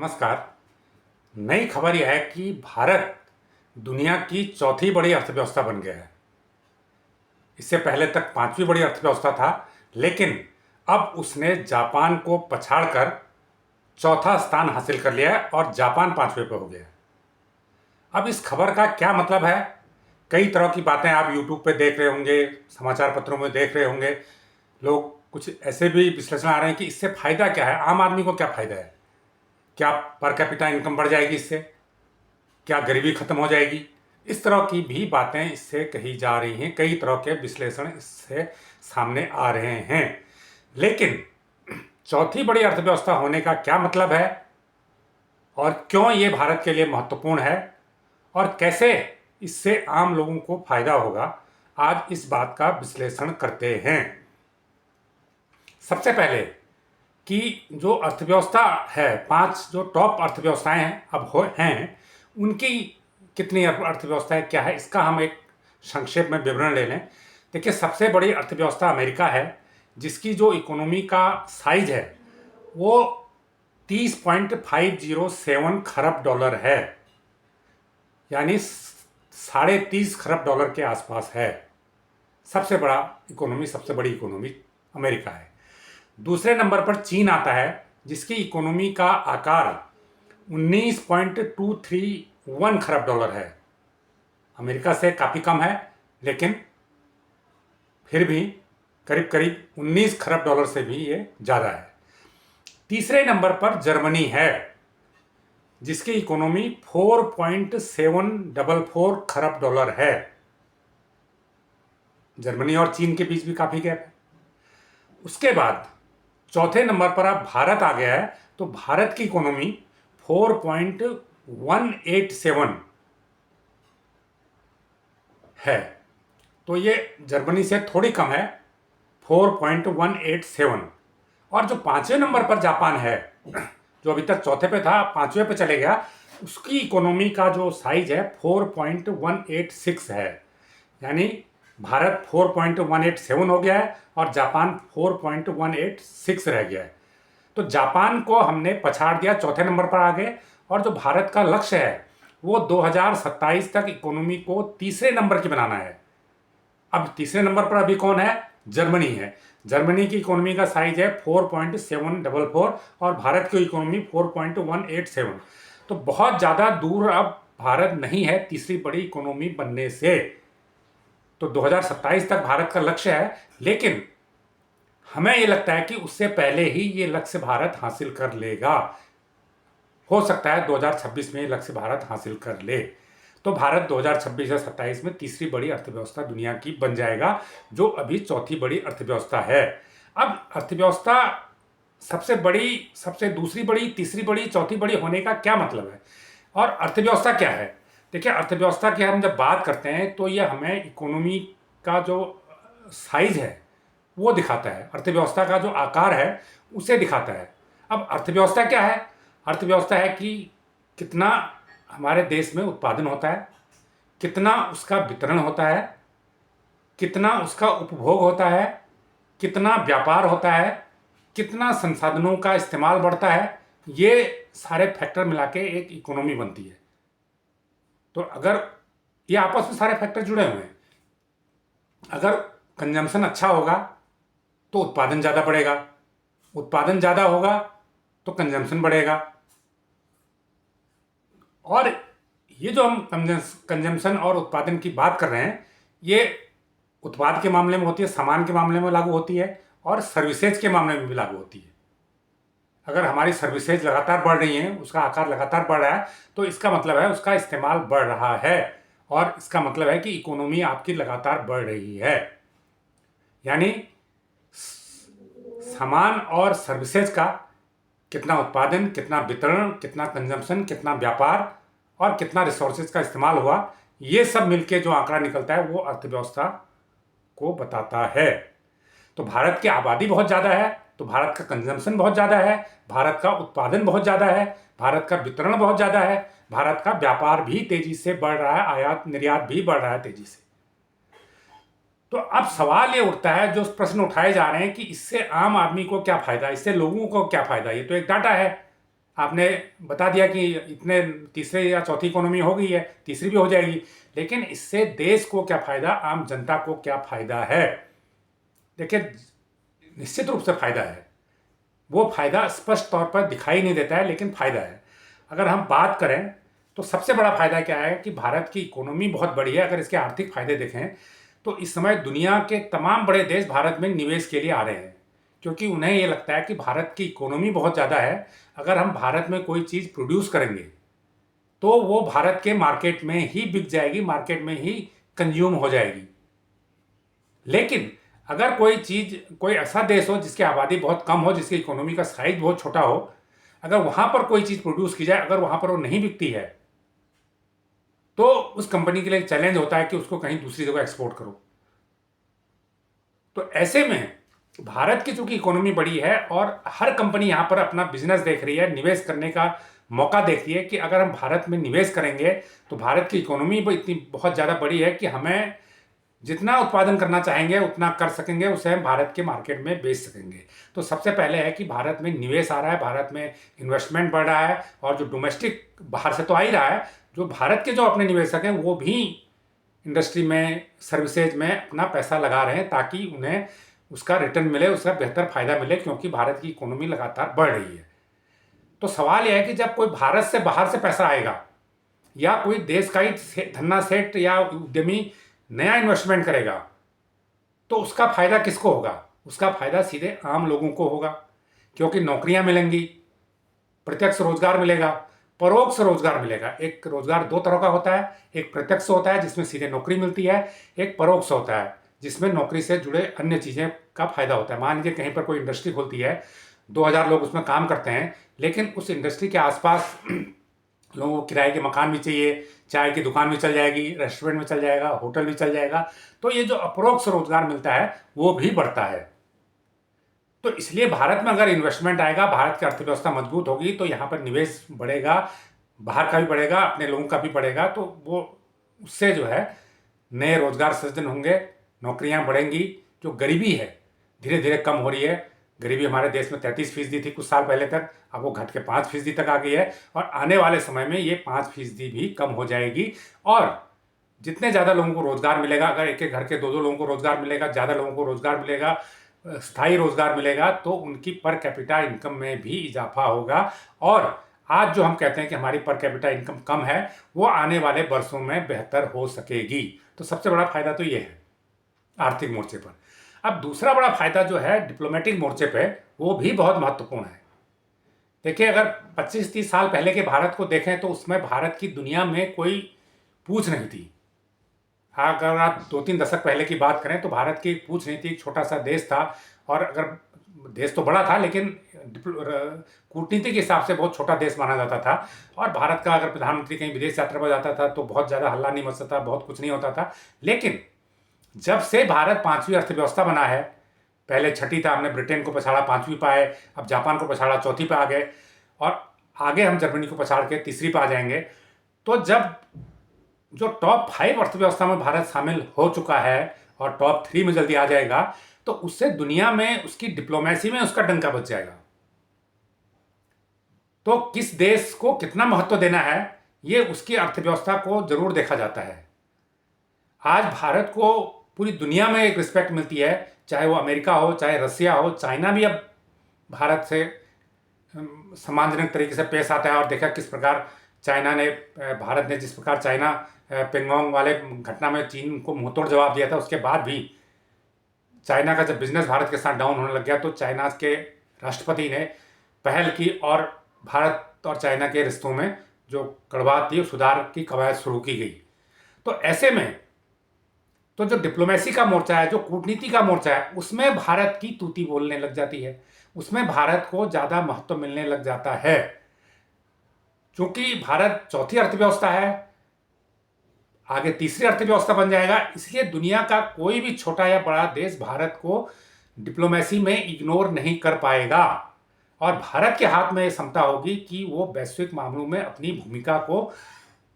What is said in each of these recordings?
नमस्कार। नई खबर यह है कि भारत दुनिया की चौथी बड़ी अर्थव्यवस्था बन गया है। इससे पहले तक पांचवी बड़ी अर्थव्यवस्था था, लेकिन अब उसने जापान को पछाड़कर चौथा स्थान हासिल कर लिया है और जापान पांचवे पे हो गया है। अब इस खबर का क्या मतलब है? कई तरह की बातें आप यूट्यूब पे देख रहे होंगे, समाचार पत्रों में देख रहे होंगे। लोग कुछ ऐसे भी विश्लेषण आ रहे हैं कि इससे फायदा क्या है, आम आदमी को क्या फायदा है। क्या पर कैपिटा इनकम बढ़ जाएगी इससे? क्या गरीबी खत्म हो जाएगी? इस तरह की भी बातें इससे कही जा रही हैं। कई तरह के विश्लेषण इससे सामने आ रहे हैं। लेकिन चौथी बड़ी अर्थव्यवस्था होने का क्या मतलब है और क्यों ये भारत के लिए महत्वपूर्ण है और कैसे इससे आम लोगों को फायदा होगा, आज इस बात का विश्लेषण करते हैं। सबसे पहले कि जो अर्थव्यवस्था है, पांच जो टॉप अर्थव्यवस्थाएं हैं हैं, उनकी कितनी अर्थव्यवस्थाएं क्या है, इसका हम एक संक्षेप में विवरण ले लें। देखिए, सबसे बड़ी अर्थव्यवस्था अमेरिका है, जिसकी जो इकोनॉमी का साइज है वो 30.507 खरब डॉलर है, यानी 30.5 खरब डॉलर के आसपास है। सबसे बड़ी इकोनॉमी अमेरिका है। दूसरे नंबर पर चीन आता है, जिसकी इकोनॉमी का आकार 19.231 खरब डॉलर है। अमेरिका से काफ़ी कम है, लेकिन फिर भी करीब करीब 19 खरब डॉलर से भी ये ज़्यादा है। तीसरे नंबर पर जर्मनी है, जिसकी इकोनॉमी 4.744 खरब डॉलर है। जर्मनी और चीन के बीच भी काफ़ी गैप है। उसके बाद चौथे नंबर पर अब भारत आ गया है, तो भारत की इकोनॉमी 4.187 है, तो ये जर्मनी से थोड़ी कम है, 4.187। और जो पांचवें नंबर पर जापान है, जो अभी तक चौथे पे था, पांचवें पे चले गया, उसकी इकोनॉमी का जो साइज है 4.186 है। यानी भारत 4.187 हो गया है और जापान 4.186 रह गया है। तो जापान को हमने पछाड़ दिया, चौथे नंबर पर आ गए। और जो भारत का लक्ष्य है वो 2027 तक इकोनॉमी को तीसरे नंबर की बनाना है। अब तीसरे नंबर पर अभी कौन है? जर्मनी है। जर्मनी की इकोनॉमी का साइज है 4.744 और भारत की इकोनॉमी 4.187। तो बहुत ज़्यादा दूर अब भारत नहीं है तीसरी बड़ी इकोनॉमी बनने से। तो 2027 तक भारत का लक्ष्य है, लेकिन हमें ये लगता है कि उससे पहले ही ये लक्ष्य भारत हासिल कर लेगा। हो सकता है 2026 में ये लक्ष्य भारत हासिल कर ले, तो भारत 2026 या 27 में तीसरी बड़ी अर्थव्यवस्था दुनिया की बन जाएगा, जो अभी चौथी बड़ी अर्थव्यवस्था है। अब अर्थव्यवस्था सबसे बड़ी, सबसे दूसरी बड़ी, तीसरी बड़ी, चौथी बड़ी होने का क्या मतलब है और अर्थव्यवस्था क्या है? देखिए, अर्थव्यवस्था की हम जब बात करते हैं तो ये हमें इकोनॉमी का जो साइज है वो दिखाता है, अर्थव्यवस्था का जो आकार है उसे दिखाता है। अब अर्थव्यवस्था क्या है? अर्थव्यवस्था है कि कितना हमारे देश में उत्पादन होता है, कितना उसका वितरण होता है, कितना उसका उपभोग होता है, कितना व्यापार होता है, कितना संसाधनों का इस्तेमाल बढ़ता है। ये सारे फैक्टर मिला के एक इकोनॉमी बनती है। तो अगर ये आपस में सारे फैक्टर जुड़े हुए हैं, अगर कंजम्पशन अच्छा होगा तो उत्पादन ज़्यादा बढ़ेगा, उत्पादन ज़्यादा होगा तो कंजम्पशन बढ़ेगा। और ये जो हम कंजम्पशन और उत्पादन की बात कर रहे हैं, ये उत्पाद के मामले में होती है, सामान के मामले में लागू होती है और सर्विसेज के मामले में भी लागू होती है। अगर हमारी सर्विसेज लगातार बढ़ रही हैं, उसका आकार लगातार बढ़ रहा है, तो इसका मतलब है उसका इस्तेमाल बढ़ रहा है और इसका मतलब है कि इकोनॉमी आपकी लगातार बढ़ रही है। यानी सामान और सर्विसेज का कितना उत्पादन, कितना वितरण, कितना कंजम्पशन, कितना व्यापार और कितना रिसोर्सेज का इस्तेमाल हुआ, ये सब मिलके जो आंकड़ा निकलता है वो अर्थव्यवस्था को बताता है। तो भारत की आबादी बहुत ज़्यादा है, तो भारत का कंजम्पशन बहुत ज़्यादा है, भारत का उत्पादन बहुत ज़्यादा है, भारत का वितरण बहुत ज़्यादा है, भारत का व्यापार भी तेज़ी से बढ़ रहा है, आयात निर्यात भी बढ़ रहा है तेज़ी से। तो अब सवाल ये उठता है, जो प्रश्न उठाए जा रहे हैं कि इससे आम आदमी को क्या फ़ायदा, इससे लोगों को क्या फ़ायदा? ये तो एक डाटा है, आपने बता दिया कि इतने तीसरे या चौथी इकोनॉमी हो गई है, तीसरी भी हो जाएगी, लेकिन इससे देश को क्या फायदा, आम जनता को क्या फायदा है? देखिए, निश्चित रूप से फायदा है। वो फायदा स्पष्ट तौर पर दिखाई नहीं देता है, लेकिन फायदा है। अगर हम बात करें तो सबसे बड़ा फायदा क्या है कि भारत की इकोनॉमी बहुत बड़ी है। अगर इसके आर्थिक फायदे देखें तो इस समय दुनिया के तमाम बड़े देश भारत में निवेश के लिए आ रहे हैं, क्योंकि उन्हें ये लगता है कि भारत की इकोनॉमी बहुत ज़्यादा है। अगर हम भारत में कोई चीज़ प्रोड्यूस करेंगे तो वो भारत के मार्केट में ही बिक जाएगी, मार्केट में ही कंज्यूम हो जाएगी। लेकिन अगर कोई चीज़, कोई ऐसा देश हो जिसकी आबादी बहुत कम हो, जिसकी इकोनॉमी का साइज बहुत छोटा हो, अगर वहाँ पर कोई चीज़ प्रोड्यूस की जाए, अगर वहाँ पर वो नहीं बिकती है, तो उस कंपनी के लिए चैलेंज होता है कि उसको कहीं दूसरी जगह एक्सपोर्ट करो। तो ऐसे में भारत की चूंकि इकोनॉमी बड़ी है और हर कंपनी यहाँ पर अपना बिजनेस देख रही है, निवेश करने का मौका देख रही है कि अगर हम भारत में निवेश करेंगे तो भारत की इकोनॉमी इतनी बहुत ज़्यादा बड़ी है कि हमें जितना उत्पादन करना चाहेंगे उतना कर सकेंगे, उसे हम भारत के मार्केट में बेच सकेंगे। तो सबसे पहले है कि भारत में निवेश आ रहा है, भारत में इन्वेस्टमेंट बढ़ रहा है, और जो डोमेस्टिक बाहर से तो आ ही रहा है, जो भारत के जो अपने निवेशक हैं वो भी इंडस्ट्री में, सर्विसेज में अपना पैसा लगा रहे हैं ताकि उन्हें उसका रिटर्न मिले, उसका बेहतर फायदा मिले, क्योंकि भारत की इकोनॉमी लगातार बढ़ रही है। तो सवाल यह है कि जब कोई भारत से बाहर से पैसा आएगा या कोई देश का ही धन्ना सेठ या उद्यमी नया इन्वेस्टमेंट करेगा तो उसका फायदा किसको होगा? उसका फायदा सीधे आम लोगों को होगा, क्योंकि नौकरियां मिलेंगी, प्रत्यक्ष रोजगार मिलेगा, परोक्ष रोजगार मिलेगा। एक रोजगार दो तरह का होता है, एक प्रत्यक्ष होता है जिसमें सीधे नौकरी मिलती है, एक परोक्ष होता है जिसमें नौकरी से जुड़े अन्य चीज़ें का फायदा होता है। मान लीजिए कहीं पर कोई इंडस्ट्री खुलती है, 2000 लोग उसमें काम करते हैं, लेकिन उस इंडस्ट्री के आसपास लोगों को किराए के मकान भी चाहिए, चाय की दुकान भी चल जाएगी, रेस्टोरेंट भी चल जाएगा, होटल भी चल जाएगा। तो ये जो अपरोक्ष रोजगार मिलता है वो भी बढ़ता है। तो इसलिए भारत में अगर इन्वेस्टमेंट आएगा, भारत की अर्थव्यवस्था मजबूत होगी, तो यहाँ पर निवेश बढ़ेगा, बाहर का भी बढ़ेगा, अपने लोगों का भी बढ़ेगा। तो वो उससे जो है नए रोजगार सृजन होंगे, नौकरियां बढ़ेंगी, जो गरीबी है धीरे धीरे कम हो रही है। गरीबी हमारे देश में 33% थी कुछ साल पहले तक, अब वो घट के 5% तक आ गई है, और आने वाले समय में ये 5% भी कम हो जाएगी। और जितने ज़्यादा लोगों को रोजगार मिलेगा, अगर एक एक घर के दो दो लोगों को रोजगार मिलेगा, ज़्यादा लोगों को रोजगार मिलेगा, स्थायी रोजगार मिलेगा, तो उनकी पर कैपिटा इनकम में भी इजाफा होगा। और आज जो हम कहते हैं कि हमारी पर कैपिटा इनकम कम है, वो आने वाले वर्षों में बेहतर हो सकेगी। तो सबसे बड़ा फायदा तो ये है आर्थिक मोर्चे पर। अब दूसरा बड़ा फायदा जो है डिप्लोमेटिक मोर्चे पे, वो भी बहुत महत्वपूर्ण है। देखिए, अगर 25-30 साल पहले के भारत को देखें तो उसमें भारत की दुनिया में कोई पूछ नहीं थी। अगर आप 2-3 दशक पहले की बात करें तो भारत की पूछ नहीं थी, एक छोटा सा देश था। और अगर देश तो बड़ा था लेकिन कूटनीति के हिसाब से बहुत छोटा देश माना जाता था। और भारत का अगर प्रधानमंत्री कहीं विदेश यात्रा पर जाता था तो बहुत ज़्यादा हल्ला नहीं मचता था, बहुत कुछ नहीं होता था। लेकिन जब से भारत 5वीं अर्थव्यवस्था बना है, पहले छठी था, हमने ब्रिटेन को पछाड़ा, 5वीं पे आए, अब जापान को पछाड़ा, चौथी पे आ गए, और आगे हम जर्मनी को पछाड़ के तीसरी पे आ जाएंगे। तो जब जो टॉप 5 अर्थव्यवस्था में भारत शामिल हो चुका है और टॉप 3 में जल्दी आ जाएगा, तो उससे दुनिया में, उसकी डिप्लोमेसी में उसका डंका बच जाएगा। तो किस देश को कितना महत्व देना है, ये उसकी अर्थव्यवस्था को जरूर देखा जाता है। आज भारत को पूरी दुनिया में एक रिस्पेक्ट मिलती है, चाहे वो अमेरिका हो, चाहे रसिया हो, चाइना भी अब भारत से सम्मानजनक तरीके से पेश आता है। और देखा किस प्रकार चाइना ने, भारत ने जिस प्रकार चाइना पेंगोंग वाले घटना में चीन को मुंहतोड़ जवाब दिया था, उसके बाद भी चाइना का जब बिजनेस भारत के साथ डाउन होने लग गया तो चाइना के राष्ट्रपति ने पहल की और भारत और चाइना के रिश्तों में जो कड़वाहट थी, सुधार की कवायद शुरू की गई। तो ऐसे में तो जो डिप्लोमेसी का मोर्चा है, जो कूटनीति का मोर्चा है, उसमें भारत की तूती बोलने लग जाती है, उसमें भारत को ज़्यादा महत्व मिलने लग जाता है। क्योंकि भारत चौथी अर्थव्यवस्था है, आगे तीसरी अर्थव्यवस्था बन जाएगा, इसलिए दुनिया का कोई भी छोटा या बड़ा देश भारत को डिप्लोमेसी में इग्नोर नहीं कर पाएगा। और भारत के हाथ में ये क्षमता होगी कि वो वैश्विक मामलों में अपनी भूमिका को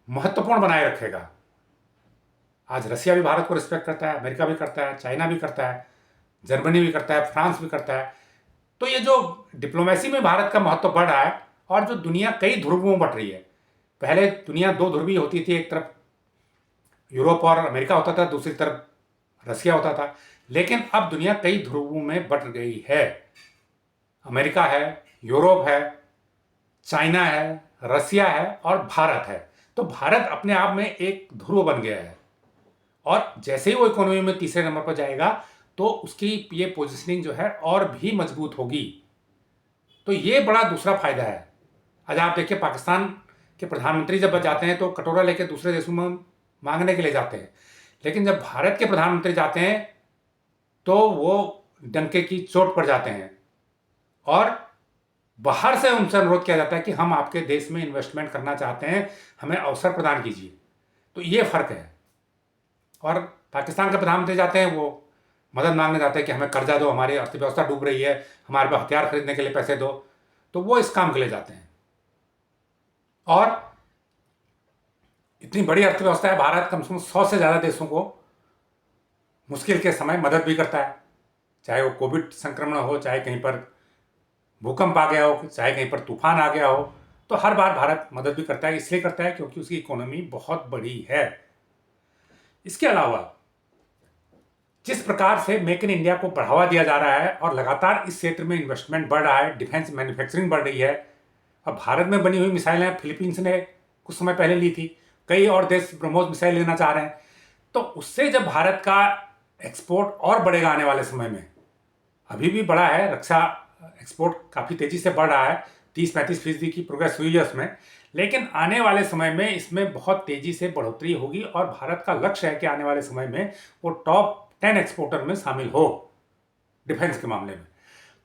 महत्वपूर्ण बनाए रखेगा। आज रसिया भी भारत को रिस्पेक्ट करता है, अमेरिका भी करता है, चाइना भी करता है, जर्मनी भी करता है, फ्रांस भी करता है। तो ये जो डिप्लोमेसी में भारत का महत्व बढ़ रहा है, और जो दुनिया कई ध्रुवों में बट रही है। पहले दुनिया दो ध्रुवीय होती थी, एक तरफ यूरोप और अमेरिका होता था, दूसरी तरफ रसिया होता था। लेकिन अब दुनिया कई ध्रुवों में बट गई है। अमेरिका है, यूरोप है, चाइना है, रसिया है और भारत है। तो भारत अपने आप में एक ध्रुव बन गया है और जैसे ही वो इकोनॉमी में तीसरे नंबर पर जाएगा तो उसकी ये पोजिशनिंग जो है और भी मजबूत होगी। तो ये बड़ा दूसरा फायदा है। आज आप देखिए, पाकिस्तान के प्रधानमंत्री जब जाते हैं तो कटोरा लेके दूसरे देशों में मांगने के लिए जाते हैं, लेकिन जब भारत के प्रधानमंत्री जाते हैं तो वो डंके की चोट पर जाते हैं और बाहर से उनसे अनुरोध किया जाता है कि हम आपके देश में इन्वेस्टमेंट करना चाहते हैं, हमें अवसर प्रदान कीजिए। तो ये फर्क है। और पाकिस्तान के प्रधानमंत्री जाते हैं, वो मदद मांगने जाते हैं कि हमें कर्जा दो, हमारी अर्थव्यवस्था डूब रही है, हमारे पास हथियार खरीदने के लिए पैसे दो। तो वो इस काम के लिए जाते हैं। और इतनी बड़ी अर्थव्यवस्था है भारत, कम से कम 100 से ज़्यादा देशों को मुश्किल के समय मदद भी करता है। चाहे वो कोविड संक्रमण हो, चाहे कहीं पर भूकंप आ गया हो, चाहे कहीं पर तूफान आ गया हो, तो हर बार भारत मदद भी करता है। इसलिए करता है क्योंकि उसकी इकोनॉमी बहुत बड़ी है। इसके अलावा जिस प्रकार से मेक इन इंडिया को बढ़ावा दिया जा रहा है और लगातार इस क्षेत्र में इन्वेस्टमेंट बढ़ रहा है, डिफेंस मैन्युफैक्चरिंग बढ़ रही है। अब भारत में बनी हुई मिसाइलें फिलीपींस ने कुछ समय पहले ली थी, कई और देश ब्रह्मोस मिसाइल लेना चाह रहे हैं। तो उससे जब भारत का एक्सपोर्ट और बढ़ेगा आने वाले समय में, अभी भी बढ़ा है, रक्षा एक्सपोर्ट काफ़ी तेज़ी से बढ़ रहा है, 30-35% की प्रोग्रेस हुई है उसमें। लेकिन आने वाले समय में इसमें बहुत तेज़ी से बढ़ोतरी होगी और भारत का लक्ष्य है कि आने वाले समय में वो टॉप 10 एक्सपोर्टर में शामिल हो डिफेंस के मामले में।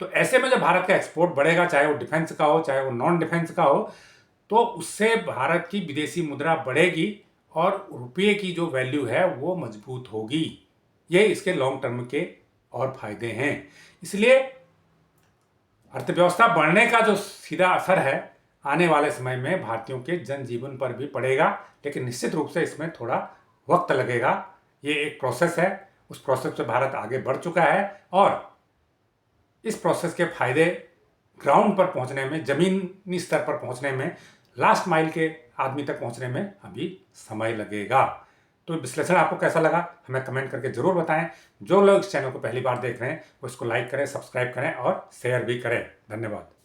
तो ऐसे में जब भारत का एक्सपोर्ट बढ़ेगा, चाहे वो डिफेंस का हो, चाहे वो नॉन डिफेंस का हो, तो उससे भारत की विदेशी मुद्रा बढ़ेगी और रुपये की जो वैल्यू है वो मजबूत होगी। ये इसके लॉन्ग टर्म के और फायदे हैं। इसलिए अर्थव्यवस्था बढ़ने का जो सीधा असर है आने वाले समय में भारतीयों के जनजीवन पर भी पड़ेगा, लेकिन निश्चित रूप से इसमें थोड़ा वक्त लगेगा। ये एक प्रोसेस है, उस प्रोसेस से भारत आगे बढ़ चुका है और इस प्रोसेस के फायदे ग्राउंड पर पहुंचने में, जमीनी स्तर पर पहुंचने में, लास्ट माइल के आदमी तक पहुंचने में अभी समय लगेगा। तो विश्लेषण आपको कैसा लगा हमें कमेंट करके जरूर बताएं। जो लोग इस चैनल को पहली बार देख रहे हैं वो इसको लाइक करें, सब्सक्राइब करें और शेयर भी करें। धन्यवाद।